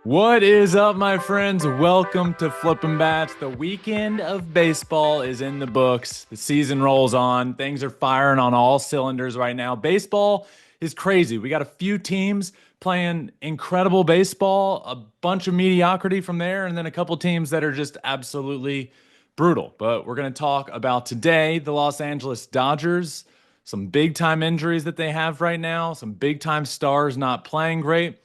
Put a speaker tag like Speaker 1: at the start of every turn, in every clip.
Speaker 1: What is up, my friends? Welcome to Flippin' Bats. The weekend of baseball is in the books. The season rolls on. Things are firing on all cylinders right now. Baseball is crazy. We got a few teams playing incredible baseball, a bunch of mediocrity from there, and then a couple teams that are just absolutely brutal. But we're going to talk about today the Los Angeles Dodgers, some big time injuries that they have right now, some big time stars not playing great.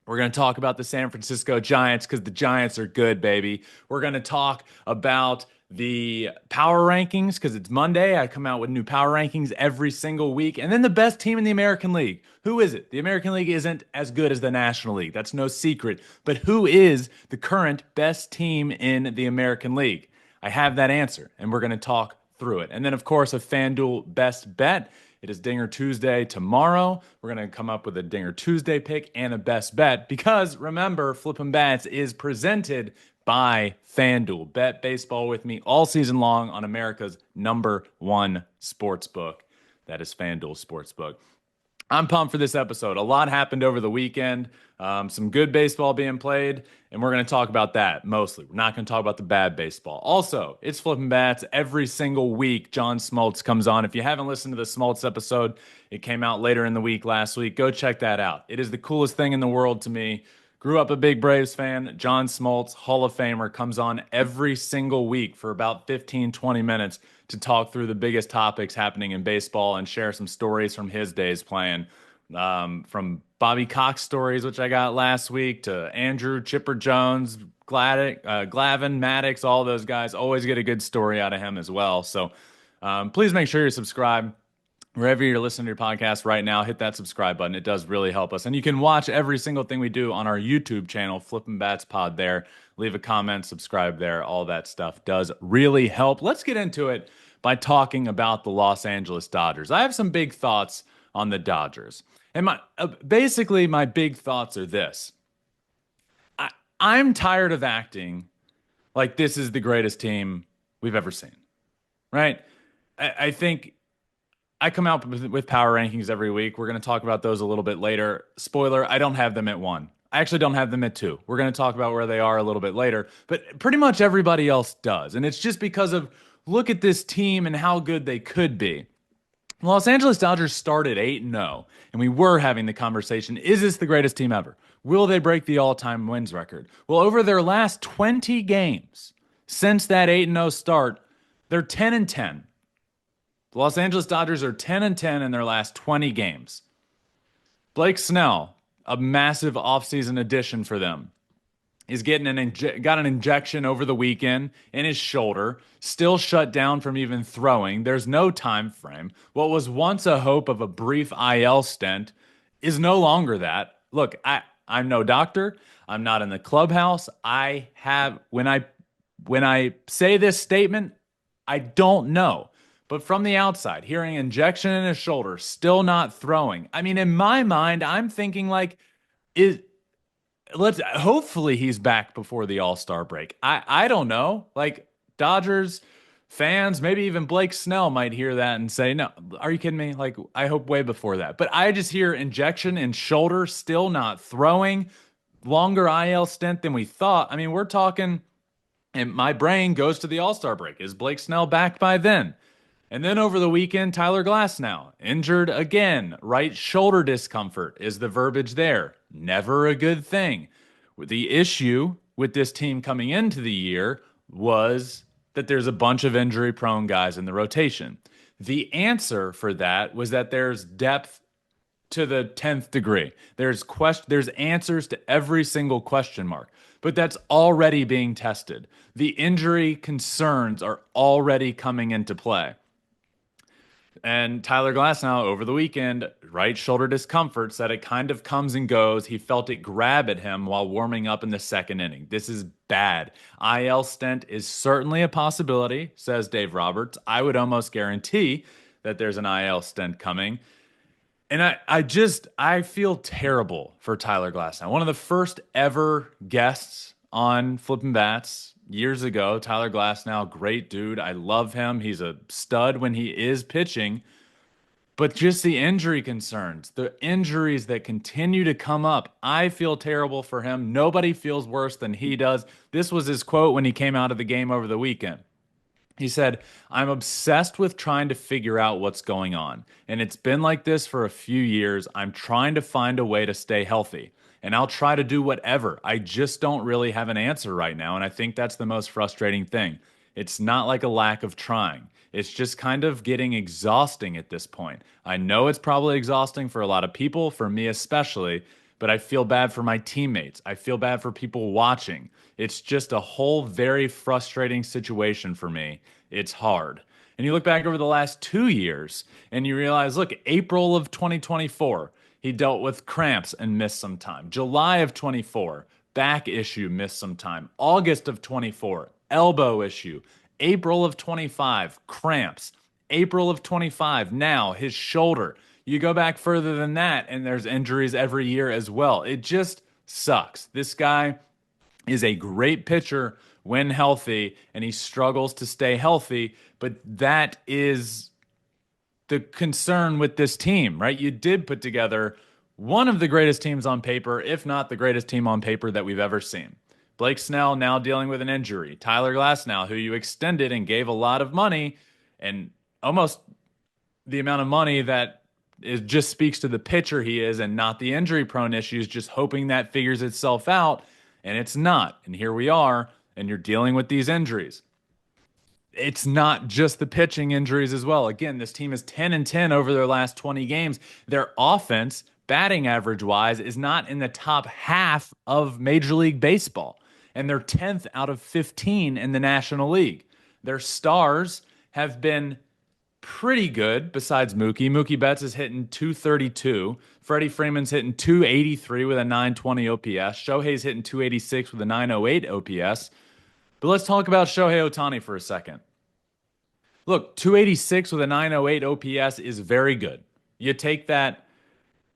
Speaker 1: We're going to talk about the San Francisco Giants because the Giants are good, baby. We're going to talk about the power rankings because it's Monday. I come out with new power rankings every single week. And then the best team in the American League. Who is it? The American League isn't as good as the National League. That's no secret. But who is the current best team in the American League? I have that answer, and we're going to talk through it. And then, of course, a FanDuel best bet. It is Dinger Tuesday tomorrow. We're going to come up with a Dinger Tuesday pick and a best bet because remember, Flippin' Bats is presented by FanDuel. Bet baseball with me all season long on America's #1 sports book. That is FanDuel Sportsbook. I'm pumped for this episode. A lot happened over the weekend. Some good baseball being played, and we're going to talk about that mostly. We're not going to talk about the bad baseball. Also, it's Flipping Bats every single week. John Smoltz comes on. If you haven't listened to the Smoltz episode, it came out later in the week last week. Go check that out. It is the coolest thing in the world to me. Grew up a big Braves fan. John Smoltz, Hall of Famer, comes on every single week for about 15, 20 minutes to talk through the biggest topics happening in baseball and share some stories from his days playing. From Bobby Cox stories, which I got last week, to Andrew Chipper Jones, Glavin, Maddox, all those guys. Always get a good story out of him as well. So please make sure you're subscribed. Wherever you're listening to your podcast right now, hit that subscribe button. It does really help us. And you can watch every single thing we do on our YouTube channel, Flippin' Bats Pod there. Leave a comment, subscribe there. All that stuff does really help. Let's get into it by talking about the Los Angeles Dodgers. I have some big thoughts on the Dodgers. And basically my big thoughts are this. I'm tired of acting like this is the greatest team we've ever seen, right? I think I come out with power rankings every week. We're going to talk about those a little bit later. Spoiler, I don't have them at 1. I actually don't have them at 2. We're going to talk about where they are a little bit later, but pretty much everybody else does. And it's just because of look at this team and how good they could be. Los Angeles Dodgers started 8-0, and we were having the conversation, is this the greatest team ever? Will they break the all-time wins record? Well, over their last 20 games since that 8-0 start, they're 10-10. The Los Angeles Dodgers are 10-10 in their last 20 games. Blake Snell, a massive offseason addition for them, is getting got an injection over the weekend in his shoulder, still shut down from even throwing. There's no time frame. What was once a hope of a brief IL stint is no longer that. Look, I'm no doctor. I'm not in the clubhouse. I have when I say this statement, I don't know. But from the outside, hearing injection in his shoulder, still not throwing. I mean, in my mind, I'm thinking like, is let's hopefully he's back before the All-Star break. I don't know. Like Dodgers fans, maybe even Blake Snell might hear that and say, "No, are you kidding me?" Like I hope way before that. But I just hear injection in shoulder, still not throwing, longer IL stint than we thought. I mean, we're talking and my brain goes to the All-Star break. Is Blake Snell back by then? And then over the weekend, Tyler Glasnow, injured again. Right shoulder discomfort is the verbiage there. Never a good thing. The issue with this team coming into the year was that there's a bunch of injury prone guys in the rotation. The answer for that was that there's depth to the 10th degree. There's answers to every single question mark, but that's already being tested. The injury concerns are already coming into play. And Tyler Glasnow over the weekend, right shoulder discomfort, said it kind of comes and goes. He felt it grab at him while warming up in the second inning. This is bad. IL stent is certainly a possibility, says Dave Roberts. I would almost guarantee that there's an IL stent coming. And I feel terrible for Tyler Glasnow. One of the first ever guests on Flippin' Bats years ago. Tyler Glasnow, great dude. I love him. He's a stud when he is pitching. But just the injury concerns, the injuries that continue to come up, I feel terrible for him. Nobody feels worse than he does. This was his quote when he came out of the game over the weekend. He said, I'm obsessed with trying to figure out what's going on. And it's been like this for a few years. I'm trying to find a way to stay healthy. And I'll try to do whatever. I just don't really have an answer right now. And I think that's the most frustrating thing. It's not like a lack of trying. It's just kind of getting exhausting at this point. I know it's probably exhausting for a lot of people, for me especially, but I feel bad for my teammates. I feel bad for people watching. It's just a whole very frustrating situation for me. It's hard. And you look back over the last 2 years and you realize, look, April of 2024, he dealt with cramps and missed some time. July of 24, back issue, missed some time. August of 24, elbow issue. April of 25, cramps. April of 25, now his shoulder. You go back further than that, and there's injuries every year as well. It just sucks. This guy is a great pitcher when healthy, and he struggles to stay healthy. But that is the concern with this team, right? You did put together one of the greatest teams on paper, if not the greatest team on paper that we've ever seen. Blake Snell now dealing with an injury. Tyler Glasnow, who you extended and gave a lot of money, and almost the amount of money that it just speaks to the pitcher he is and not the injury prone issues, just hoping that figures itself out. And it's not. And here we are, and you're dealing with these injuries. It's not just the pitching injuries as well. Again, this team is 10-10 over their last 20 games. Their offense, batting average wise, is not in the top half of Major League Baseball. And they're 10th out of 15 in the National League. Their stars have been pretty good besides Mookie. Mookie Betts is hitting 232. Freddie Freeman's hitting 283 with a 920 OPS. Shohei's hitting 286 with a 908 OPS. But let's talk about Shohei Ohtani for a second. Look, 286 with a 908 OPS is very good. You take that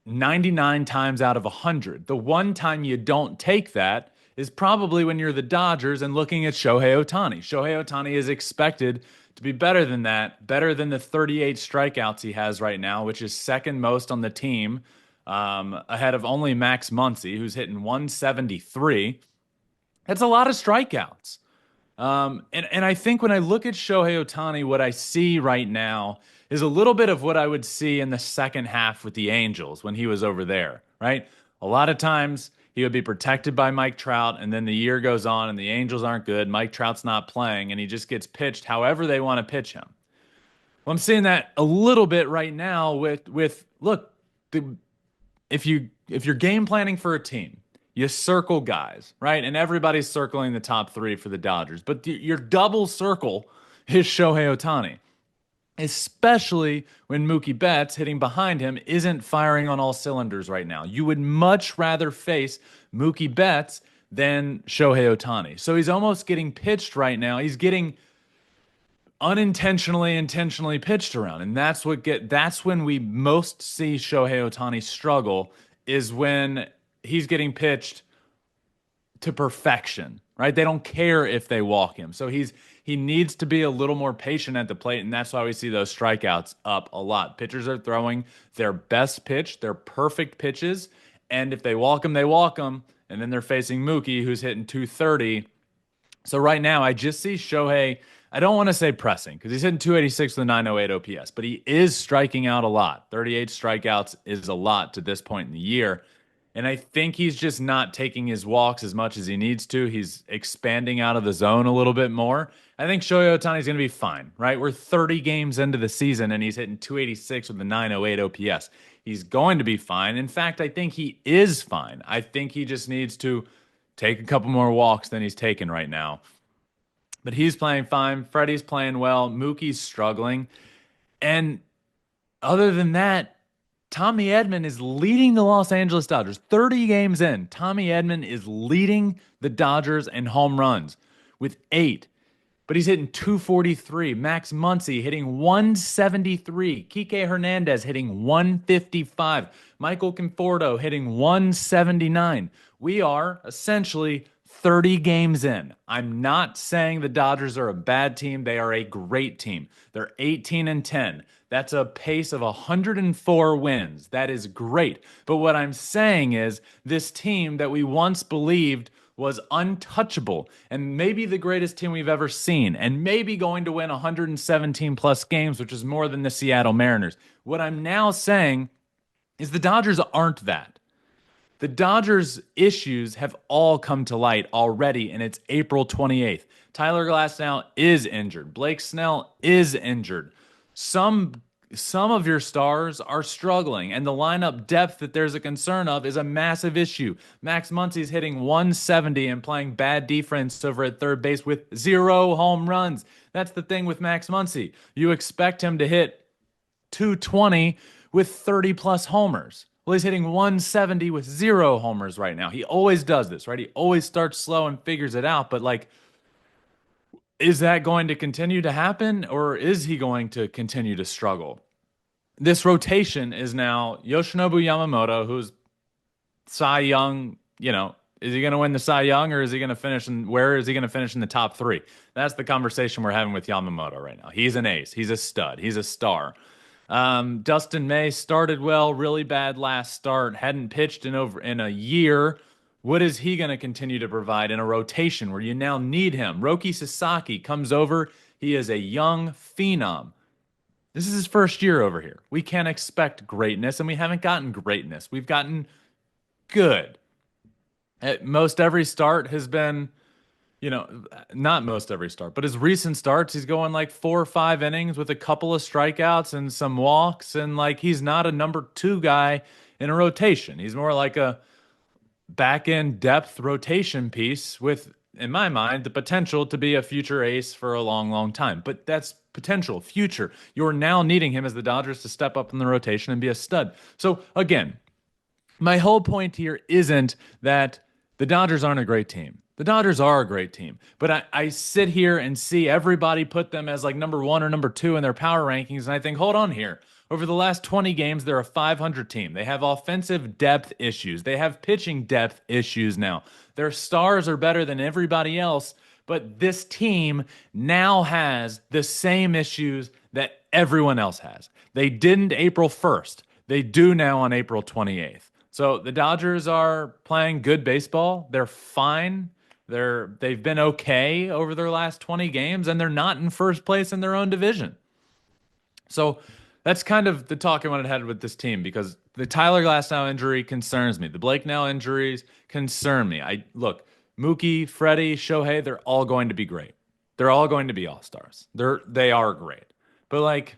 Speaker 1: 99 times out of 100. The one time you don't take that is probably when you're the Dodgers and looking at Shohei Ohtani. Shohei Ohtani is expected to be better than that, better than the 38 strikeouts he has right now, which is second most on the team, ahead of only Max Muncy, who's hitting 173. That's a lot of strikeouts. And I think when I look at Shohei Ohtani, what I see right now is a little bit of what I would see in the second half with the Angels when he was over there, right? A lot of times he would be protected by Mike Trout, and then the year goes on and the Angels aren't good. Mike Trout's not playing, and he just gets pitched however they want to pitch him. Well, I'm seeing that a little bit right now with look, if you're game planning for a team, you circle guys, right? And everybody's circling the top three for the Dodgers. But your double circle is Shohei Ohtani, especially when Mookie Betts hitting behind him isn't firing on all cylinders right now. You would much rather face Mookie Betts than Shohei Ohtani. So he's almost getting pitched right now. He's getting unintentionally, intentionally pitched around. And that's when we most see Shohei Ohtani struggle, is when he's getting pitched to perfection, right? They don't care if they walk him. So he needs to be a little more patient at the plate, and that's why we see those strikeouts up a lot. Pitchers are throwing their best pitch, their perfect pitches, and if they walk them, they walk them, and then they're facing Mookie, who's hitting 230. So right now, I just see Shohei, I don't want to say pressing, because he's hitting 286 with a 908 OPS, but he is striking out a lot. 38 strikeouts is a lot to this point in the year. And I think he's just not taking his walks as much as he needs to. He's expanding out of the zone a little bit more. I think Shohei Ohtani is going to be fine, right? We're 30 games into the season, and he's hitting 286 with a 908 OPS. He's going to be fine. In fact, I think he is fine. I think he just needs to take a couple more walks than he's taking right now. But he's playing fine. Freddie's playing well. Mookie's struggling. And other than that, Tommy Edman is leading the Los Angeles Dodgers. 30 games in, Tommy Edman is leading the Dodgers in home runs with 8. But he's hitting 243. Max Muncy hitting 173. Kike Hernandez hitting 155. Michael Conforto hitting 179. We are essentially 30 games in. I'm not saying the Dodgers are a bad team. They are a great team. They're 18-10. That's a pace of 104 wins. That is great. But what I'm saying is this team that we once believed was untouchable and maybe the greatest team we've ever seen and maybe going to win 117 plus games, which is more than the Seattle Mariners. What I'm now saying is the Dodgers aren't that. The Dodgers' issues have all come to light already, and it's April 28th. Tyler Glasnow is injured. Blake Snell is injured. Some some of your stars are struggling, and the lineup depth that there's a concern of is a massive issue. Max Muncy's hitting 170 and playing bad defense over at third base with 0 home runs. That's the thing with Max Muncy. You expect him to hit 220 with 30 plus homers. Well, he's hitting 170 with 0 homers right now. He always does this, right? He always starts slow and figures it out. But, like, is that going to continue to happen, or is he going to continue to struggle? This rotation is now Yoshinobu Yamamoto, who's Cy Young. Is he going to win the Cy Young, or is he going to finish where is he going to finish in the top 3? That's the conversation we're having with Yamamoto right now. He's an ace. He's a stud. He's a star. Dustin May started well, really bad last start, hadn't pitched in a year. What is he going to continue to provide in a rotation where you now need him? Roki Sasaki comes over. He is a young phenom. This is his first year over here. We can't expect greatness, and we haven't gotten greatness. We've gotten good. At most every start has been, not most every start, but his recent starts, he's going like 4 or 5 innings with a couple of strikeouts and some walks, and like he's not a number 2 guy in a rotation. He's more like a back-end depth rotation piece with, in my mind, the potential to be a future ace for a long, long time. But that's potential, future. You're now needing him as the Dodgers to step up in the rotation and be a stud. So again, my whole point here isn't that the Dodgers aren't a great team. The Dodgers are a great team. But I sit here and see everybody put them as like number 1 or number 2 in their power rankings, and I think, hold on here. Over the last 20 games, they're a 500 team. They have offensive depth issues. They have pitching depth issues now. Their stars are better than everybody else, but this team now has the same issues that everyone else has. They didn't April 1st. They do now on April 28th. So the Dodgers are playing good baseball. They're fine. They've been okay over their last 20 games, and they're not in first place in their own division. So that's kind of the talk I wanted to have with this team, because the Tyler Glasnow injury concerns me. The Blake Snell injuries concern me. Look, Mookie, Freddie, Shohei, they're all going to be great. They're all going to be all-stars. They are great. But like,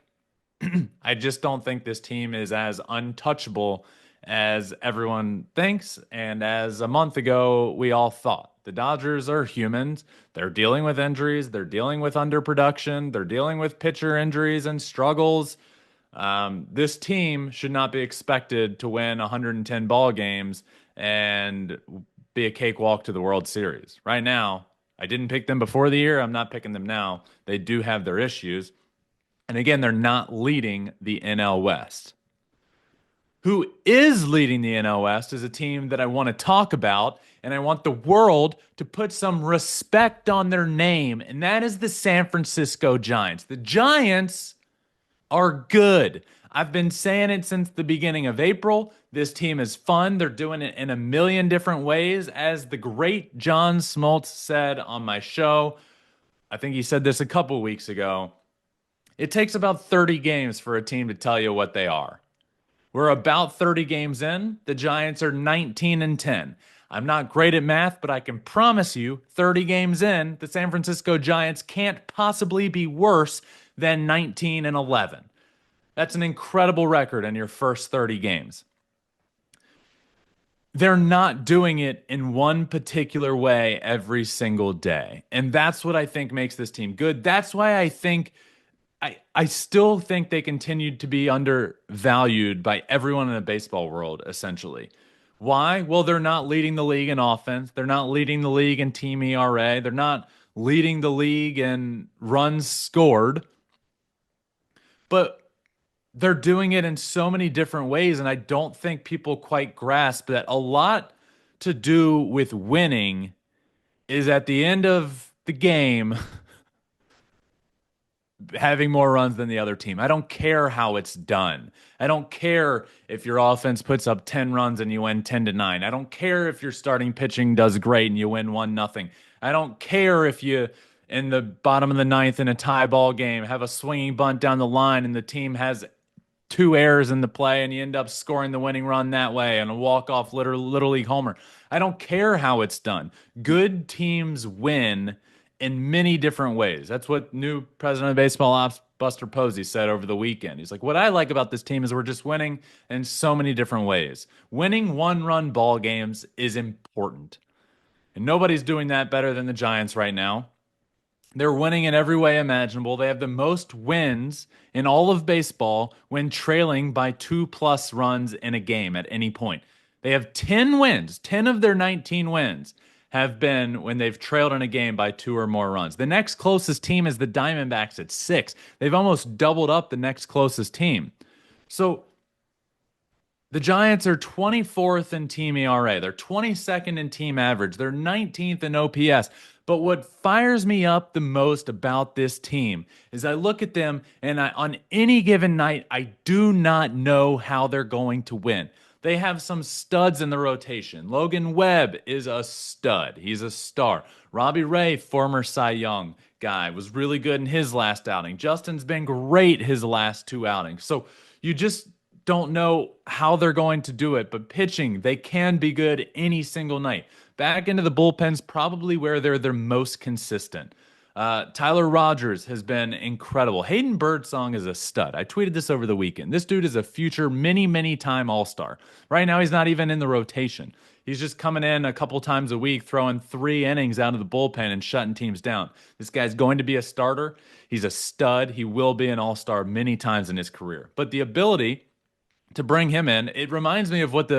Speaker 1: I just don't think this team is as untouchable as everyone thinks, and as a month ago we all thought. The Dodgers are humans. They're dealing with injuries. They're dealing with underproduction. They're dealing with pitcher injuries and struggles. This team should not be expected to win 110 ball games and be a cakewalk to the World Series. Right now, I didn't pick them before the year. I'm not picking them now. They do have their issues. And again, they're not leading the NL West. Who is leading the NL West is a team that I want to talk about, and I want the world to put some respect on their name, and that is the San Francisco Giants. The Giants are good. I've been saying it since the beginning of April. This team is fun. They're doing it in a million different ways. As the great John Smoltz said on my show, I think he said this a couple weeks ago, it takes about 30 games for a team to tell you what they are. We're about 30 games in. The Giants are 19-10. I'm not great at math, but I can promise you 30 games in, the San Francisco Giants can't possibly be worse than 19-11. That's an incredible record in your first 30 games. They're not doing it in one particular way every single day. And that's what I think makes this team good. That's why I still think they continued to be undervalued by everyone in the baseball world, essentially. Why? Well, they're not leading the league in offense. They're not leading the league in team ERA. They're not leading the league in runs scored. But they're doing it in so many different ways, and I don't think people quite grasp that a lot to do with winning is at the end of the game, having more runs than the other team. I don't care how it's done. I don't care if your offense puts up 10 runs and you win 10-9. I don't care if your starting pitching does great and you win 1-0. I don't care if you in the bottom of the ninth in a tie ball game have a swinging bunt down the line and the team has two errors in the play and you end up scoring the winning run that way and a walk-off little league homer. I don't care how it's done. Good teams win in many different ways. That's what new president of baseball ops, Buster Posey, said over the weekend. He's like, what I like about this team is we're just winning in so many different ways. Winning one-run ball games is important. And nobody's doing that better than the Giants right now. They're winning in every way imaginable. They have the most wins in all of baseball when trailing by 2+ runs in a game at any point. They have 10 wins. 10 of their 19 wins have been when they've trailed in a game by 2 or more runs. The next closest team is the Diamondbacks at 6. They've almost doubled up the next closest team. So the Giants are 24th in team ERA. They're 22nd in team average. They're 19th in OPS. But what fires me up the most about this team is I look at them and on any given night, I do not know how they're going to win. They have some studs in the rotation. Logan Webb is a stud. He's a star. Robbie Ray, former Cy Young guy, was really good in his last outing. Justin's been great his last 2 outings. So you just don't know how they're going to do it, but pitching, they can be good any single night. Back into the bullpen's probably where they're their most consistent. Tyler Rogers has been incredible. Hayden Birdsong is a stud. I tweeted this over the weekend. This dude is a future many time All-Star. Right now, he's not even in the rotation. He's just coming in a couple times a week, throwing 3 innings out of the bullpen and shutting teams down. This guy's going to be a starter. He's a stud. He will be an All-Star many times in his career. But the ability to bring him in, it reminds me of what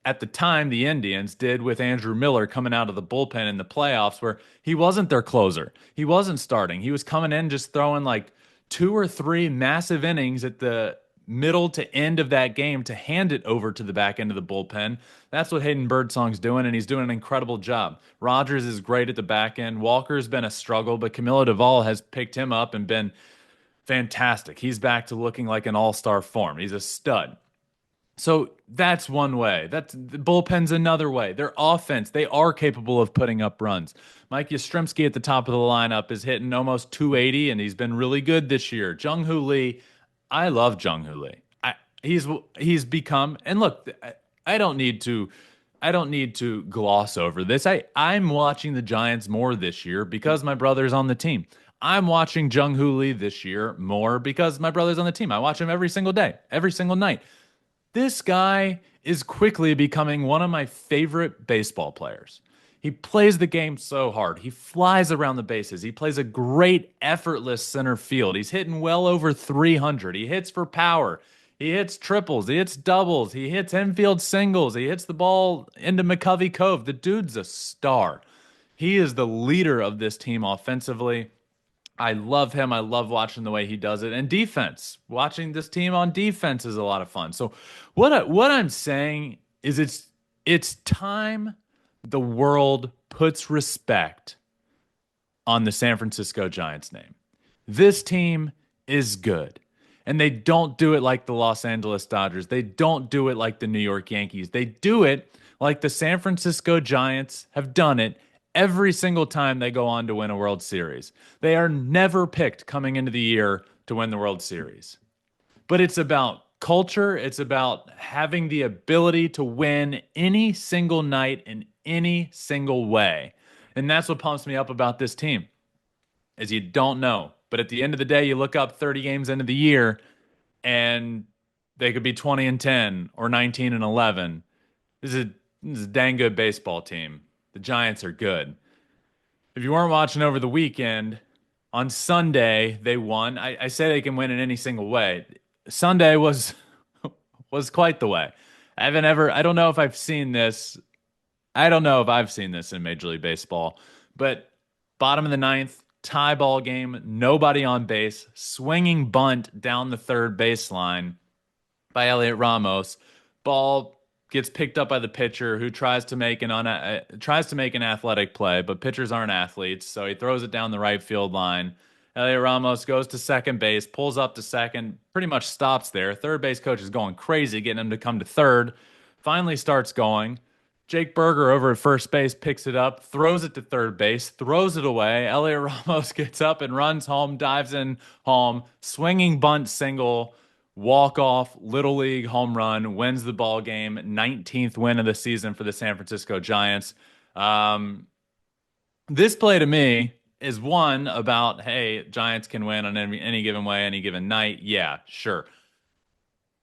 Speaker 1: at the time, the Indians did with Andrew Miller coming out of the bullpen in the playoffs, where he wasn't their closer. He wasn't starting. He was coming in just throwing like 2 or 3 massive innings at the middle to end of that game to hand it over to the back end of the bullpen. That's what Hayden Birdsong's doing, and he's doing an incredible job. Rogers is great at the back end. Walker's been a struggle, but Camilo Duvall has picked him up and been fantastic. He's back to looking like an all-star form. He's a stud. So that's one way. That's the bullpen's another way. Their offense, they are capable of putting up runs. Mike Yastrzemski at the top of the lineup is hitting almost 280, and he's been really good this year. Jung-Hoo Lee, I love Jung-Hoo Lee. He's become, and look, I don't need to gloss over this. I'm watching the Giants more this year because my brother's on the team. I'm watching Jung-Hoo Lee this year more because my brother's on the team. I watch him every single day, every single night. This guy is quickly becoming one of my favorite baseball players. He plays the game so hard. He flies around the bases. He plays a great, effortless center field. He's hitting well over 300. He hits for power. He hits triples. He hits doubles. He hits infield singles. He hits the ball into McCovey Cove. The dude's a star. He is the leader of this team offensively. I love him. I love watching the way he does it. And defense, watching this team on defense is a lot of fun. So what I'm saying is it's time the world puts respect on the San Francisco Giants name. This team is good. And they don't do it like the Los Angeles Dodgers. They don't do it like the New York Yankees. They do it like the San Francisco Giants have done it every single time they go on to win a World Series. They are never picked coming into the year to win the World Series. But it's about culture. It's about having the ability to win any single night in any single way. And that's what pumps me up about this team, is you don't know. But at the end of the day, you look up 30 games into the year, and they could be 20-10 or 19-11. This is a dang good baseball team. The Giants are good. If you weren't watching over the weekend, on Sunday they won. I say they can win in any single way. Sunday was quite the way. I don't know if I've seen this. I don't know if I've seen this in Major League Baseball, but bottom of the ninth, tie ball game, nobody on base, swinging bunt down the third baseline by Elliot Ramos. Ball gets picked up by the pitcher, who tries to make an athletic play, but pitchers aren't athletes, so he throws it down the right field line, Elliot Ramos goes to second base, pulls up to second, pretty much stops there. Third base coach is going crazy, getting him to come to third. Finally starts going. Jake Berger over at first base picks it up, throws it to third base, throws it away. Elliot Ramos gets up and runs home, dives in home, swinging bunt single, walk off, little league home run, wins the ball game, 19th win of the season for the San Francisco Giants. This play to me is one about, hey, Giants can win on any given way, any given night. Yeah, sure.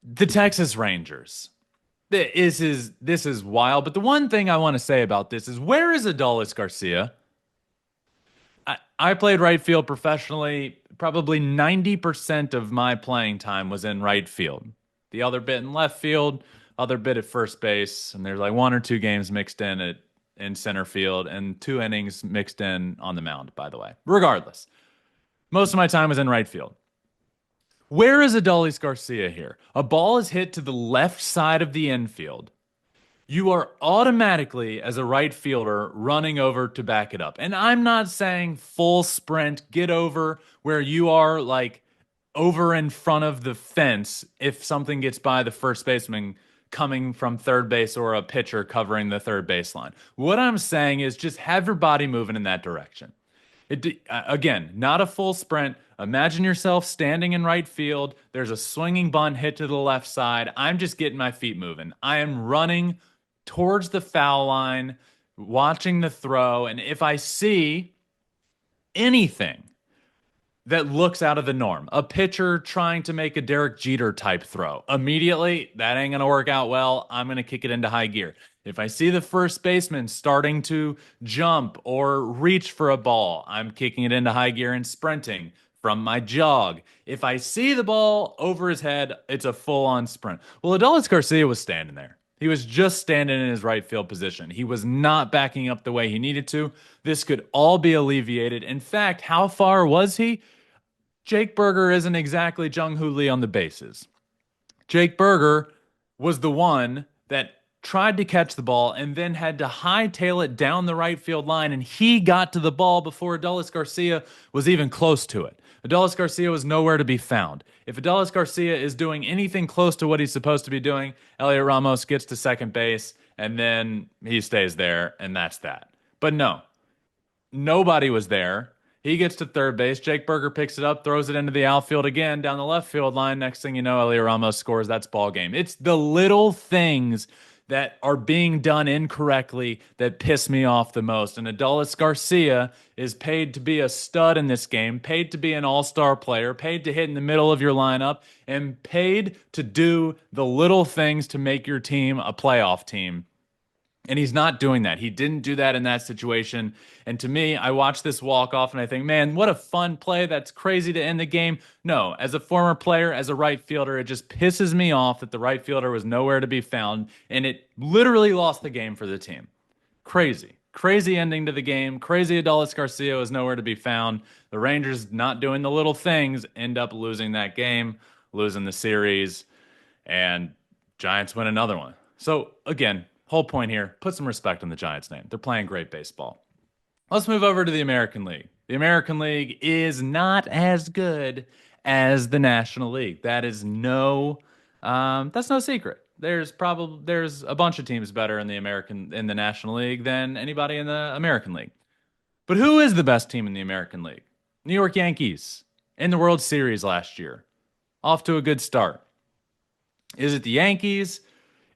Speaker 1: The Texas Rangers. This is wild. But the one thing I want to say about this is, where is Adolis Garcia? I played right field professionally. Probably 90% of my playing time was in right field. The other bit in left field, other bit at first base, and there's like one or two games mixed in center field, and 2 innings mixed in on the mound, by the way. Regardless, most of my time was in right field. Where is Adolis Garcia here? A ball is hit to the left side of the infield. You are automatically, as a right fielder, running over to back it up. And I'm not saying full sprint, get over where you are like over in front of the fence if something gets by the first baseman coming from third base or a pitcher covering the third baseline. What I'm saying is just have your body moving in that direction. Again, not a full sprint. Imagine yourself standing in right field. There's a swinging bunt hit to the left side. I'm just getting my feet moving. I am running towards the foul line, watching the throw. And if I see anything that looks out of the norm, a pitcher trying to make a Derek Jeter type throw, immediately, that ain't going to work out well. I'm going to kick it into high gear. If I see the first baseman starting to jump or reach for a ball, I'm kicking it into high gear and sprinting from my jog. If I see the ball over his head, it's a full-on sprint. Well, Adolis Garcia was standing there. He was just standing in his right field position. He was not backing up the way he needed to. This could all be alleviated. In fact, how far was he? Jake Berger isn't exactly Jung Hoo Lee on the bases. Jake Berger was the one that tried to catch the ball and then had to hightail it down the right field line, and he got to the ball before Adolis Garcia was even close to it. Adolis Garcia was nowhere to be found. If Adolis Garcia is doing anything close to what he's supposed to be doing, Elliot Ramos gets to second base, and then he stays there, and that's that. But no, nobody was there. He gets to third base. Jake Berger picks it up, throws it into the outfield again, down the left field line. Next thing you know, Elliot Ramos scores. That's ball game. It's the little things that are being done incorrectly that piss me off the most. And Adolis Garcia is paid to be a stud in this game, paid to be an all-star player, paid to hit in the middle of your lineup, and paid to do the little things to make your team a playoff team. And he's not doing that. He didn't do that in that situation. And to me, I watch this walk-off and I think, man, what a fun play. That's crazy to end the game. No, as a former player, as a right fielder, it just pisses me off that the right fielder was nowhere to be found. And it literally lost the game for the team. Crazy. Crazy ending to the game. Crazy Adolis Garcia was nowhere to be found. The Rangers, not doing the little things, end up losing that game, losing the series, and Giants win another one. So, again, whole point here, put some respect on the Giants' name. They're playing great baseball. Let's move over to the American League. The American League is not as good as the National League. That's no secret. There's a bunch of teams better in the National League than anybody in the American League. But who is the best team in the American League? New York Yankees in the World Series last year. Off to a good start. Is it the Yankees?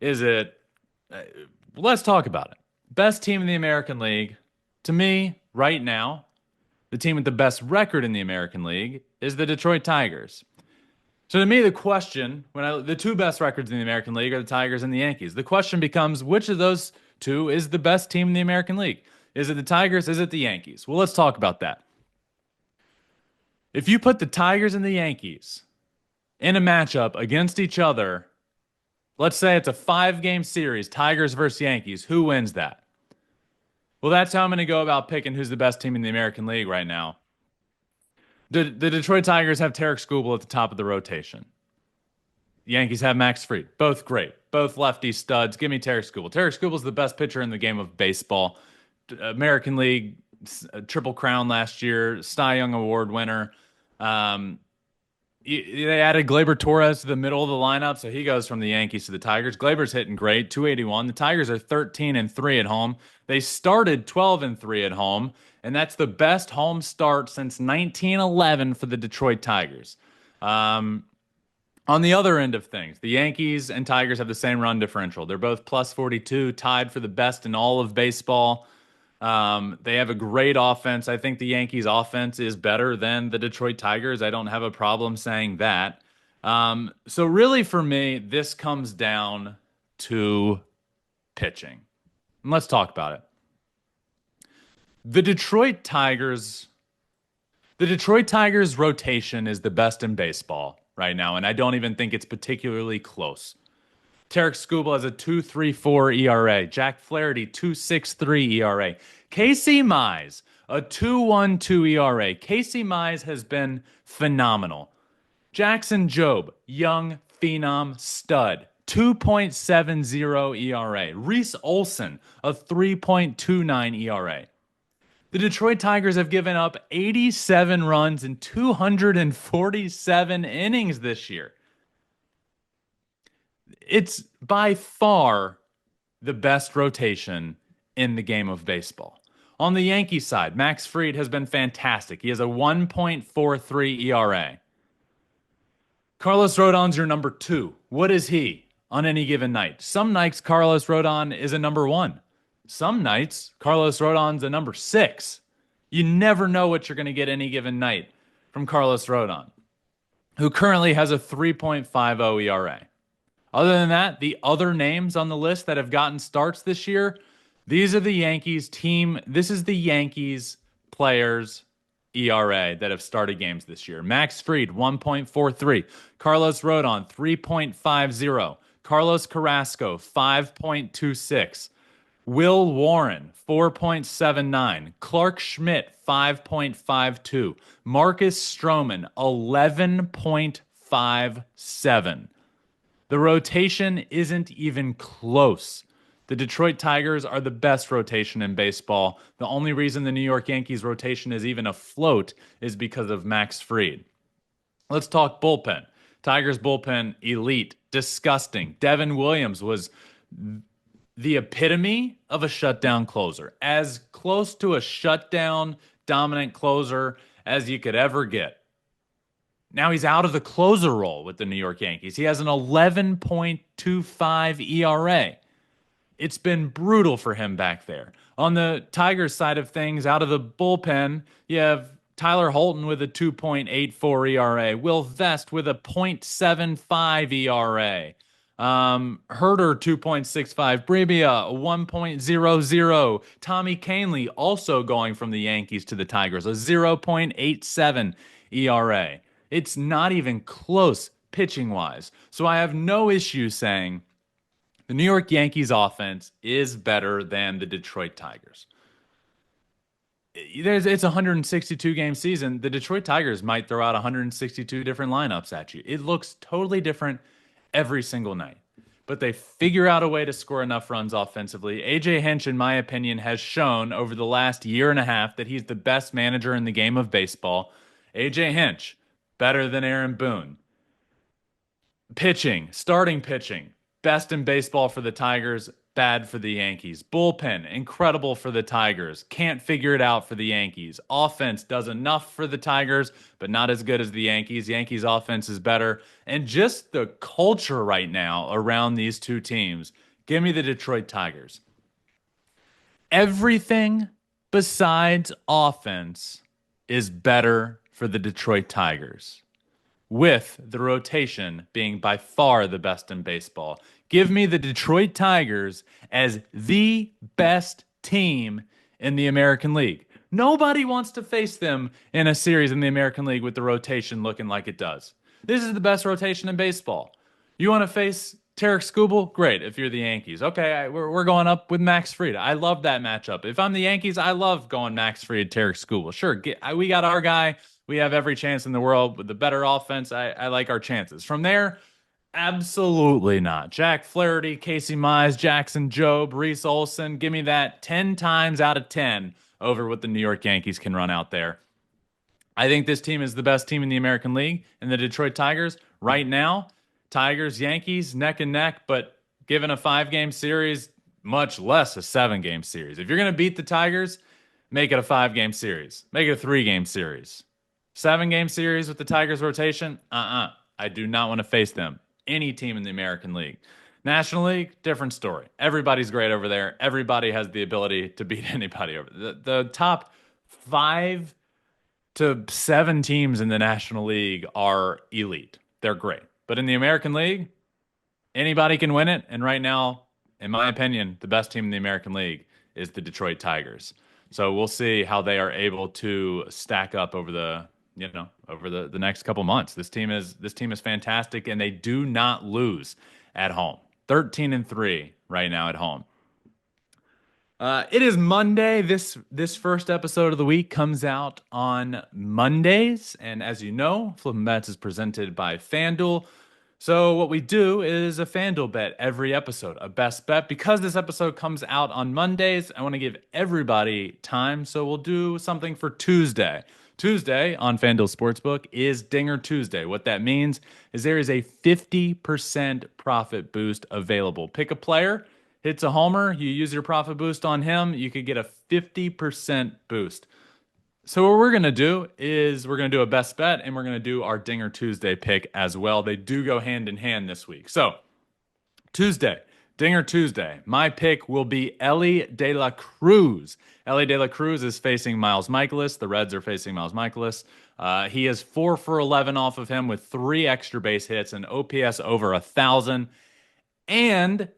Speaker 1: Let's talk about it. Best team in the American League, to me, right now, the team with the best record in the American League is the Detroit Tigers. So to me, the question, the two best records in the American League are the Tigers and the Yankees. The question becomes, which of those two is the best team in the American League? Is it the Tigers? Is it the Yankees? Well, let's talk about that. If you put the Tigers and the Yankees in a matchup against each other, let's say it's a 5-game series, Tigers versus Yankees. Who wins that? Well, that's how I'm going to go about picking who's the best team in the American League right now. The Detroit Tigers have Tarek Skubal at the top of the rotation. The Yankees have Max Fried. Both great. Both lefty studs. Give me Tarek Skubal. Tarek Skubal's the best pitcher in the game of baseball. American League Triple Crown last year. Cy Young Award winner. Um, they added Gleyber Torres to the middle of the lineup, so he goes from the Yankees to the Tigers. Gleyber's hitting great, 281. The Tigers are 13-3 at home. They started 12-3 at home, and that's the best home start since 1911 for the Detroit Tigers. Um, on the other end of things, the Yankees and Tigers have the same run differential. They're both plus 42, tied for the best in all of baseball. They have a great offense. I think the Yankees' offense is better than the Detroit Tigers. I don't have a problem saying that. So, really, for me, this comes down to pitching. And let's talk about it. The Detroit Tigers, the Detroit Tigers rotation is the best in baseball right now, and I don't even think it's particularly close. Tarek Skubal has a 2.34 ERA. Jack Flaherty, 2.63 ERA. Casey Mize, a 2.12 ERA. Casey Mize has been phenomenal. Jackson Jobe, young phenom stud, 2.70 ERA. Reese Olson, a 3.29 ERA. The Detroit Tigers have given up 87 runs in 247 innings this year. It's by far the best rotation in the game of baseball. On the Yankees side, Max Fried has been fantastic. He has a 1.43 ERA. Carlos Rodon's your number two. What is he on any given night? Some nights, Carlos Rodon is a number one. Some nights, Carlos Rodon's a number six. You never know what you're going to get any given night from Carlos Rodon, who currently has a 3.50 ERA. Other than that, the other names on the list that have gotten starts this year, these are the Yankees team. This is the Yankees players ERA that have started games this year. Max Fried, 1.43. Carlos Rodon, 3.50. Carlos Carrasco, 5.26. Will Warren, 4.79. Clark Schmidt, 5.52. Marcus Stroman, 11.57. The rotation isn't even close. The Detroit Tigers are the best rotation in baseball. The only reason the New York Yankees rotation is even afloat is because of Max Fried. Let's talk bullpen. Tigers bullpen, elite, disgusting. Devin Williams was the epitome of a shutdown closer. As close to a shutdown dominant closer as you could ever get. Now he's out of the closer role with the New York Yankees. He has an 11.25 ERA. It's been brutal for him back there. On the Tigers side of things, out of the bullpen, you have Tyler Holton with a 2.84 ERA, Will Vest with a .75 ERA, Herder 2.65, Bribia 1.00, Tommy Kahnle also going from the Yankees to the Tigers, a 0.87 ERA. It's not even close pitching wise. So I have no issue saying the New York Yankees offense is better than the Detroit Tigers. It's a 162 game season. The Detroit Tigers might throw out 162 different lineups at you. It looks totally different every single night. But they figure out a way to score enough runs offensively. AJ Hinch, in my opinion, has shown over the last year and a half that he's the best manager in the game of baseball. AJ Hinch, better than Aaron Boone. Pitching, starting pitching, best in baseball for the Tigers, bad for the Yankees. Bullpen, incredible for the Tigers. Can't figure it out for the Yankees. Offense does enough for the Tigers, but not as good as the Yankees. Yankees offense is better. And just the culture right now around these two teams. Give me the Detroit Tigers. Everything besides offense is better for the Detroit Tigers, with the rotation being by far the best in baseball. Give me the Detroit Tigers as the best team in the American League. Nobody wants to face them in a series in the American League with the rotation looking like it does. This is the best rotation in baseball. You want to face Tarek Skubal? Great, if you're the Yankees. Okay, we're going up with Max Fried. I love that matchup. If I'm the Yankees, I love going Max Fried, Tarek Skubal. Sure, we got our guy. We have every chance in the world with the better offense. I like our chances. From there, absolutely not. Jack Flaherty, Casey Mize, Jackson Jobe, Reese Olson. Give me that 10 times out of 10 over what the New York Yankees can run out there. I think this team is the best team in the American League, and the Detroit Tigers right now, Tigers, Yankees, neck and neck, but given a 5-game series, much less a 7-game series. If you're going to beat the Tigers, make it a 5-game series. Make it a 3-game series. 7-game series with the Tigers rotation? I do not want to face them. Any team in the American League. National League, different story. Everybody's great over there. Everybody has the ability to beat anybody over there. The top 5 to 7 teams in the National League are elite. They're great. But in the American League, anybody can win it. And right now, in my opinion, the best team in the American League is the Detroit Tigers. So we'll see how they are able to stack up over the next couple months. This team is fantastic, and they do not lose at home. 13-3 right now at home. It is Monday. This first episode of the week comes out on Mondays, and as you know, Flippin' Bets is presented by FanDuel. So what we do is a FanDuel bet every episode, a best bet. Because this episode comes out on Mondays, I want to give everybody time, so we'll do something for Tuesday. Tuesday on FanDuel Sportsbook is Dinger Tuesday. What that means is there is a 50% profit boost available. Pick a player, hits a homer, you use your profit boost on him, you could get a 50% boost. So what we're going to do is we're going to do a best bet, and we're going to do our Dinger Tuesday pick as well. They do go hand in hand this week. So Tuesday, Dinger Tuesday, my pick will be Elly De La Cruz. Elly De La Cruz is facing Miles Mikolas. The Reds are facing Miles Mikolas. He is 4 for 11 off of him with 3 extra base hits and OPS over 1,000. And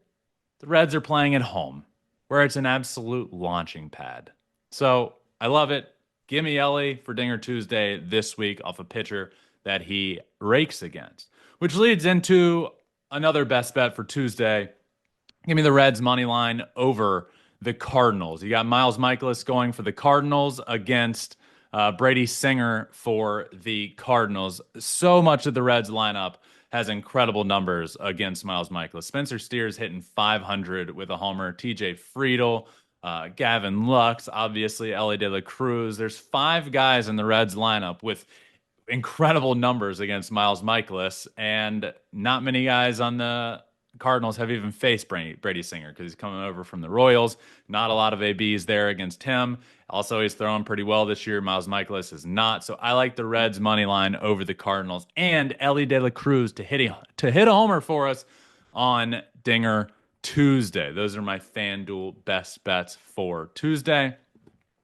Speaker 1: the Reds are playing at home, where it's an absolute launching pad. So I love it. Give me Elly for Dinger Tuesday this week off a pitcher that he rakes against, which leads into another best bet for Tuesday. Give me the Reds money line over the Cardinals. You got Miles Mikolas going for the Cardinals against Brady Singer for the Cardinals. So much of the Reds lineup has incredible numbers against Miles Mikolas. Spencer Steers hitting 500 with a homer. TJ Friedel, Gavin Lux, obviously Elly De La Cruz. There's 5 guys in the Reds lineup with incredible numbers against Miles Mikolas, and not many guys on the Cardinals have even faced Brady Singer because he's coming over from the Royals. Not a lot of ABs there against him. Also, he's throwing pretty well this year. Miles Mikolas is not. So I like the Reds money line over the Cardinals and Elly De La Cruz to hit a homer for us on Dinger Tuesday. Those are my FanDuel best bets for Tuesday.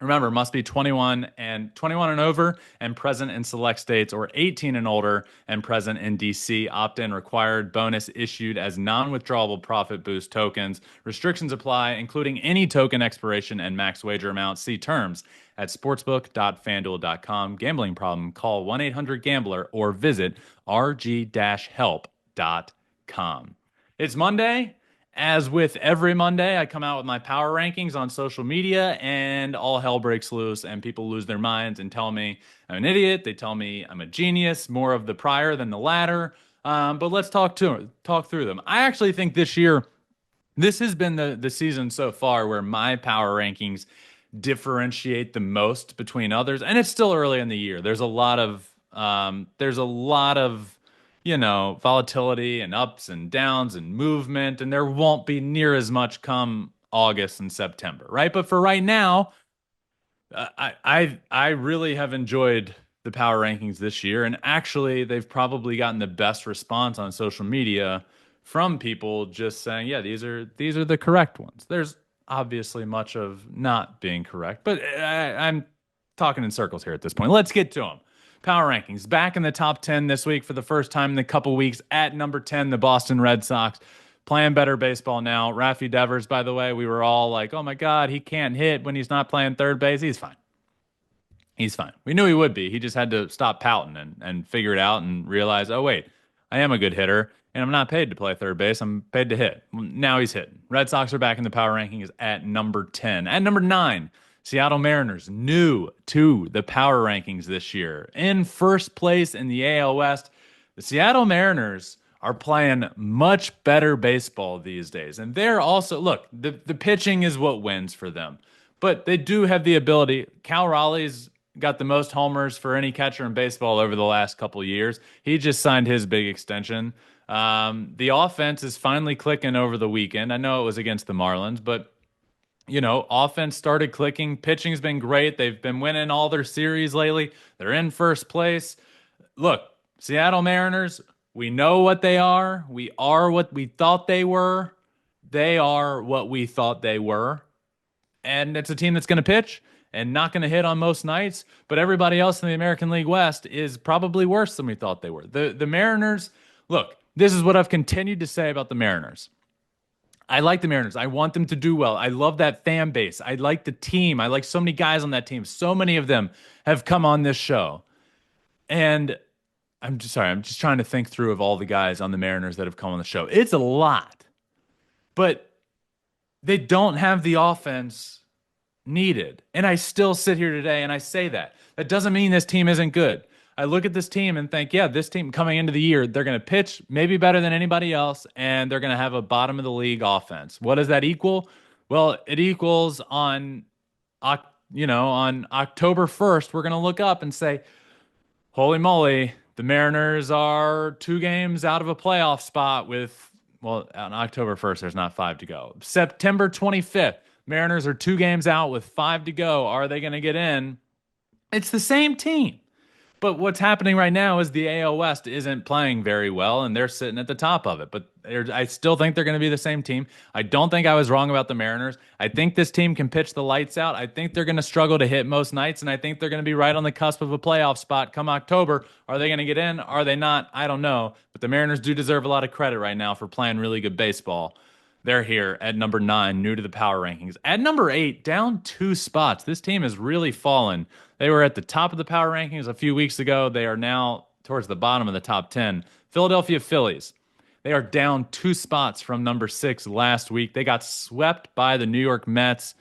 Speaker 1: Remember, must be 21 and over and present in select states, or 18 and older and present in DC. Opt-in required. Bonus issued as non-withdrawable profit boost tokens. Restrictions apply, including any token expiration and max wager amount. See terms at sportsbook.fanduel.com. Gambling problem? Call 1-800-GAMBLER or visit rg-help.com. It's Monday. As with every Monday, I come out with my power rankings on social media, and all hell breaks loose, and people lose their minds and tell me I'm an idiot. They tell me I'm a genius, more of the prior than the latter. But let's talk through them. I actually think this year, this has been the season so far where my power rankings differentiate the most between others, and it's still early in the year. There's a lot of volatility and ups and downs and movement, and there won't be near as much come August and September, right? But for right now, I really have enjoyed the power rankings this year, and actually they've probably gotten the best response on social media from people just saying, yeah, these are the correct ones. There's obviously much of not being correct, but I'm talking in circles here at this point. Let's get to them. Power rankings back in the top 10 this week for the first time in a couple weeks. At number 10, the Boston Red Sox, playing better baseball now. Rafi Devers, by the way, we were all like, oh my God, he can't hit when he's not playing third base. He's fine. He's fine. We knew he would be. He just had to stop pouting and figure it out and realize, oh wait, I am a good hitter and I'm not paid to play third base. I'm paid to hit. Now he's hitting. Red Sox are back in the power rankings at number 10. At number 9, Seattle Mariners, new to the power rankings this year. In first place in the AL West, the Seattle Mariners are playing much better baseball these days. And they're also, look, the pitching is what wins for them. But they do have the ability. Cal Raleigh's got the most homers for any catcher in baseball over the last couple of years. He just signed his big extension. The offense is finally clicking over the weekend. I know it was against the Marlins, but offense started clicking. Pitching's been great. They've been winning all their series lately. They're in first place. Look, Seattle Mariners, we know what they are. We are what we thought they were. They are what we thought they were. And it's a team that's going to pitch and not going to hit on most nights. But everybody else in the American League West is probably worse than we thought they were. The Mariners, look, this is what I've continued to say about the Mariners. I like the Mariners. I want them to do well. I love that fan base. I like the team. I like so many guys on that team. So many of them have come on this show. And I'm just trying to think through of all the guys on the Mariners that have come on the show. It's a lot. But they don't have the offense needed. And I still sit here today and I say that. That doesn't mean this team isn't good. I look at this team and think, yeah, this team coming into the year, they're going to pitch maybe better than anybody else, and they're going to have a bottom of the league offense. What does that equal? Well, it equals on October 1st, we're going to look up and say, holy moly, the Mariners are 2 games out of a playoff spot with, well, on October 1st, there's not 5 to go. September 25th, Mariners are 2 games out with 5 to go. Are they going to get in? It's the same team. But what's happening right now is the AL West isn't playing very well, and they're sitting at the top of it. But I still think they're going to be the same team. I don't think I was wrong about the Mariners. I think this team can pitch the lights out. I think they're going to struggle to hit most nights, and I think they're going to be right on the cusp of a playoff spot come October. Are they going to get in? Are they not? I don't know. But the Mariners do deserve a lot of credit right now for playing really good baseball. They're here at number 9, new to the power rankings. At number 8, down 2 spots. This team has really fallen. They were at the top of the power rankings a few weeks ago. They are now towards the bottom of the top 10. Philadelphia Phillies. They are down 2 spots from number 6 last week. They got swept by the New York Mets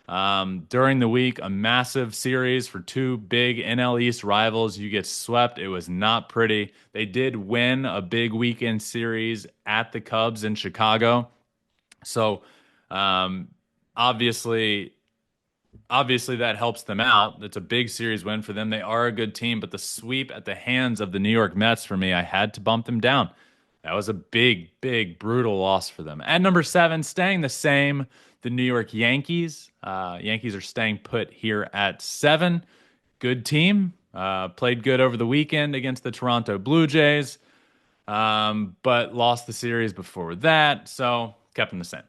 Speaker 1: during the week. A massive series for 2 big NL East rivals. You get swept. It was not pretty. They did win a big weekend series at the Cubs in Chicago. So, obviously that helps them out. It's a big series win for them. They are a good team, but the sweep at the hands of the New York Mets, for me, I had to bump them down. That was a big, big, brutal loss for them. At number 7, staying the same, the New York Yankees. Yankees are staying put here at 7. Good team. Played good over the weekend against the Toronto Blue Jays, but lost the series before that. So kept them the same.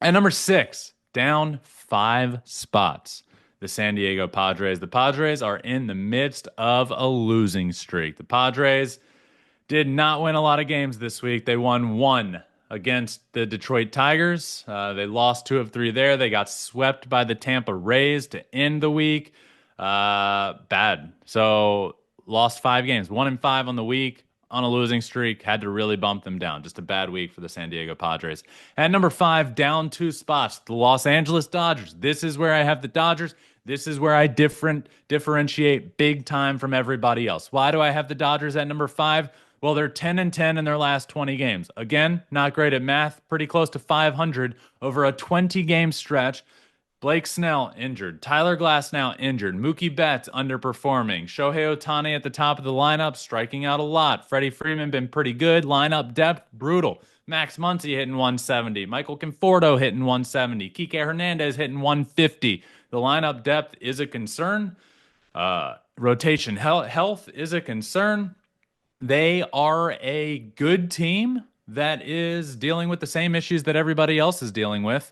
Speaker 1: At number 6, down 5 spots, the San Diego Padres. The Padres are in the midst of a losing streak. The Padres did not win a lot of games this week. They won 1 against the Detroit Tigers. They lost 2 of 3 there. They got swept by the Tampa Rays to end the week. Bad. So lost 5 games, 1-5 on the week. On a losing streak, had to really bump them down. Just a bad week for the San Diego Padres. At number 5, down 2 spots, the Los Angeles Dodgers. This is where I have the Dodgers. This is where I differentiate big time from everybody else. Why do I have the Dodgers at number 5? Well, they're 10-10 in their last 20 games. Again, not great at math, pretty close to 500 over a 20-game stretch. Blake Snell injured. Tyler Glasnow injured. Mookie Betts underperforming. Shohei Ohtani at the top of the lineup, striking out a lot. Freddie Freeman been pretty good. Lineup depth, brutal. Max Muncy hitting 170. Michael Conforto hitting 170. Kike Hernandez hitting 150. The lineup depth is a concern. Rotation health is a concern. They are a good team that is dealing with the same issues that everybody else is dealing with.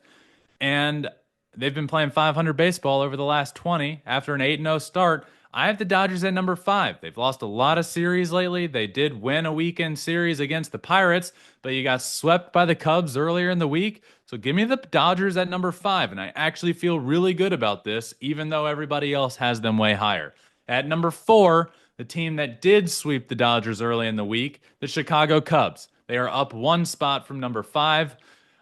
Speaker 1: And they've been playing 500 baseball over the last 20 after an 8-0 start. I have the Dodgers at number 5. They've lost a lot of series lately. They did win a weekend series against the Pirates, but you got swept by the Cubs earlier in the week. So give me the Dodgers at number 5, and I actually feel really good about this, even though everybody else has them way higher. At number 4, the team that did sweep the Dodgers early in the week, the Chicago Cubs. They are up 1 spot from number 5.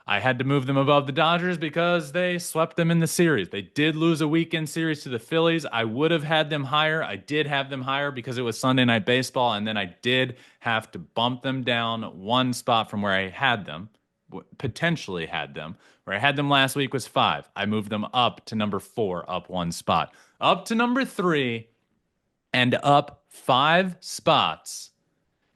Speaker 1: I had to move them above the Dodgers because they swept them in the series. They did lose a weekend series to the Phillies. I would have had them higher. I did have them higher because it was Sunday Night Baseball, and then I did have to bump them down 1 spot from where I had them, potentially had them. Where I had them last week was 5. I moved them up to number 4, up 1 spot. up to number 3 and up 5 spots.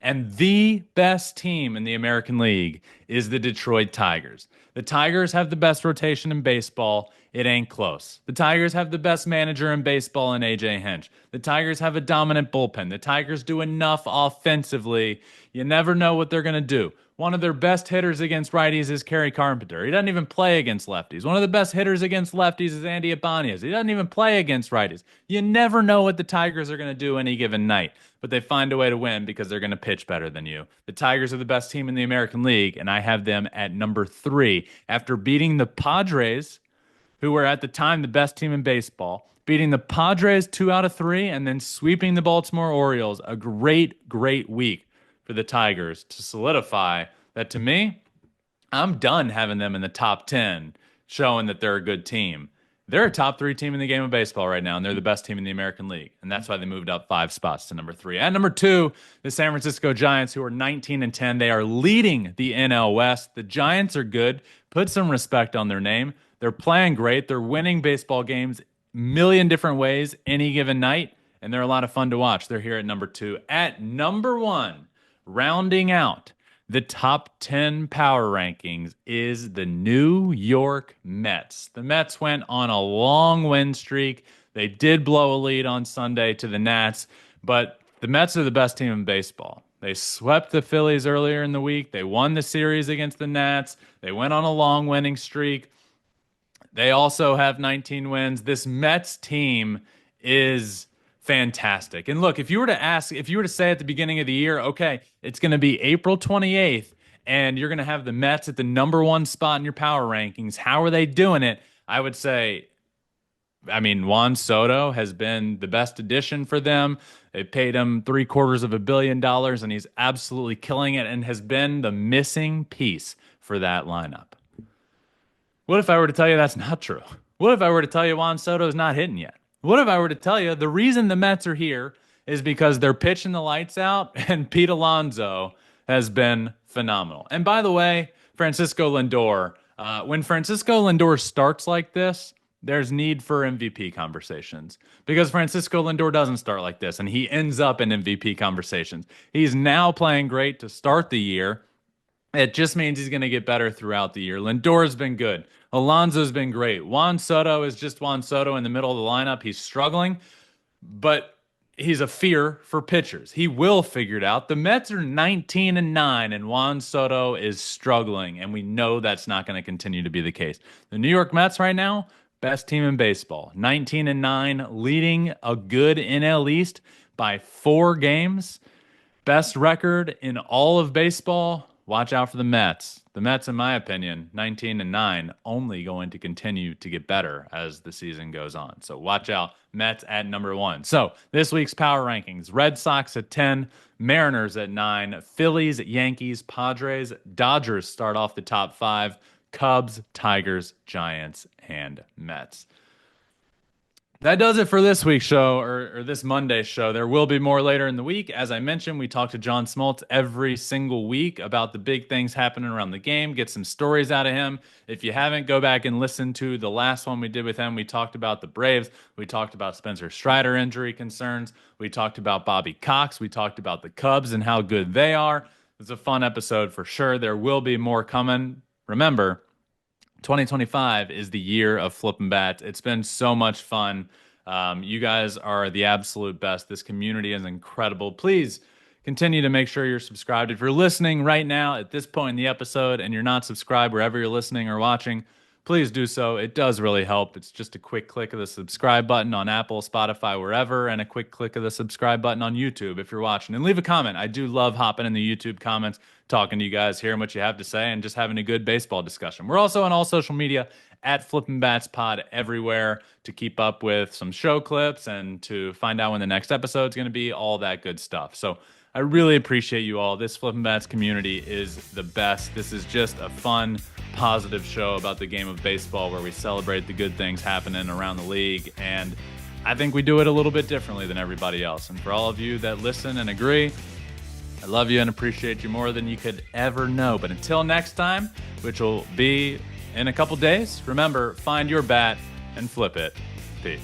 Speaker 1: And the best team in the American League is the Detroit Tigers. The Tigers have the best rotation in baseball. It ain't close. The Tigers have the best manager in baseball in A.J. Hinch. The Tigers have a dominant bullpen. The Tigers do enough offensively. You never know what they're going to do. One of their best hitters against righties is Kerry Carpenter. He doesn't even play against lefties. One of the best hitters against lefties is Andy Ibanez. He doesn't even play against righties. You never know what the Tigers are going to do any given night, but they find a way to win because they're going to pitch better than you. The Tigers are the best team in the American League, and I have them at number 3 after beating the Padres, who were at the time the best team in baseball, beating the Padres 2 out of 3, and then sweeping the Baltimore Orioles. A great, great week for the Tigers to solidify that. To me, I'm done having them in the top 10, showing that they're a good team. They're a top 3 team in the game of baseball right now, and they're the best team in the American League. And that's why they moved up 5 spots to number 3. At number 2, the San Francisco Giants, who are 19-10. They are leading the NL West. The Giants are good. Put some respect on their name. They're playing great. They're winning baseball games a million different ways any given night, and they're a lot of fun to watch. They're here at number 2. At number 1, rounding out the top 10 power rankings, is the New York Mets. The Mets went on a long win streak. They did blow a lead on Sunday to the Nats, but the Mets are the best team in baseball. They swept the Phillies earlier in the week. They won the series against the Nats. They went on a long winning streak. They also have 19 wins. This Mets team is fantastic. And look, if you were to say at the beginning of the year, okay, it's going to be April 28th, and you're going to have the Mets at the number 1 spot in your power rankings, how are they doing it? I would say, Juan Soto has been the best addition for them. They paid him $750 million, and he's absolutely killing it and has been the missing piece for that lineup. What if I were to tell you that's not true? What if I were to tell you Juan Soto's not hitting yet? What if I were to tell you the reason the Mets are here is because they're pitching the lights out and Pete Alonso has been phenomenal? And by the way, Francisco Lindor, when Francisco Lindor starts like this, there's need for MVP conversations, because Francisco Lindor doesn't start like this and he ends up in MVP conversations. He's now playing great to start the year. It just means he's going to get better throughout the year. Lindor's been good. Alonso's been great. Juan Soto is just Juan Soto in the middle of the lineup. He's struggling, but he's a fear for pitchers. He will figure it out. The Mets are 19-9, and Juan Soto is struggling, and we know that's not going to continue to be the case. The New York Mets right now, best team in baseball, 19-9, leading a good NL East by 4 games. Best record in all of baseball. Watch out for the Mets. The Mets, in my opinion, 19-9, only going to continue to get better as the season goes on. So watch out. Mets at number 1. So this week's power rankings: Red Sox at 10, Mariners at 9, Phillies, Yankees, Padres, Dodgers start off the top 5, Cubs, Tigers, Giants, and Mets. That does it for this week's show, or this Monday's show. There will be more later in the week. As I mentioned, we talk to John Smoltz every single week about the big things happening around the game, get some stories out of him. If you haven't, go back and listen to the last one we did with him. We talked about the Braves. We talked about Spencer Strider injury concerns. We talked about Bobby Cox. We talked about the Cubs and how good they are. It's a fun episode for sure. There will be more coming. Remember, 2025 is the year of Flippin' Bats. It's been so much fun. You guys are the absolute best. This community is incredible. Please continue to make sure you're subscribed. If you're listening right now at this point in the episode and you're not subscribed wherever you're listening or watching, please do so. It does really help. It's just a quick click of the subscribe button on Apple, Spotify, wherever, and a quick click of the subscribe button on YouTube if you're watching. And leave a comment. I do love hopping in the YouTube comments, talking to you guys, hearing what you have to say, and just having a good baseball discussion. We're also on all social media at Flippin' Bats Pod everywhere to keep up with some show clips and to find out when the next episode is going to be, all that good stuff. So I really appreciate you all. This Flippin' Bats community is the best. This is just a fun, positive show about the game of baseball where we celebrate the good things happening around the league. And I think we do it a little bit differently than everybody else. And for all of you that listen and agree, I love you and appreciate you more than you could ever know. But until next time, which will be in a couple days, remember, find your bat and flip it. Peace.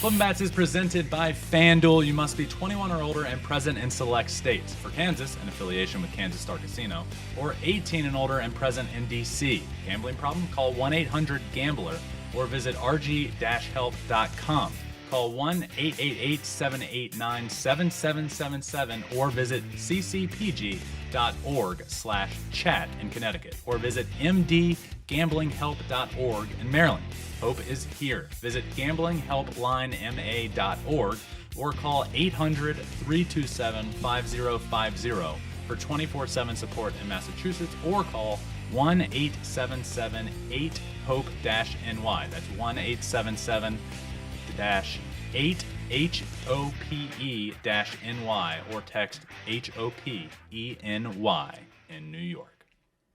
Speaker 1: Flippin' Bats is presented by FanDuel. You must be 21 or older and present in select states. For Kansas, an affiliation with Kansas Star Casino, or 18 and older and present in D.C. Gambling problem? Call 1-800-GAMBLER or visit rg-help.com. Call 1-888-789-7777 or visit ccpg.org/chat in Connecticut or visit mdgamblinghelp.org in Maryland. Hope is here. Visit gamblinghelplinema.org or call 800-327-5050 for 24/7 support in Massachusetts, or call 1-877-8-HOPE-NY. That's 1-877-8-HOPE-NY or text HOPENY in New York.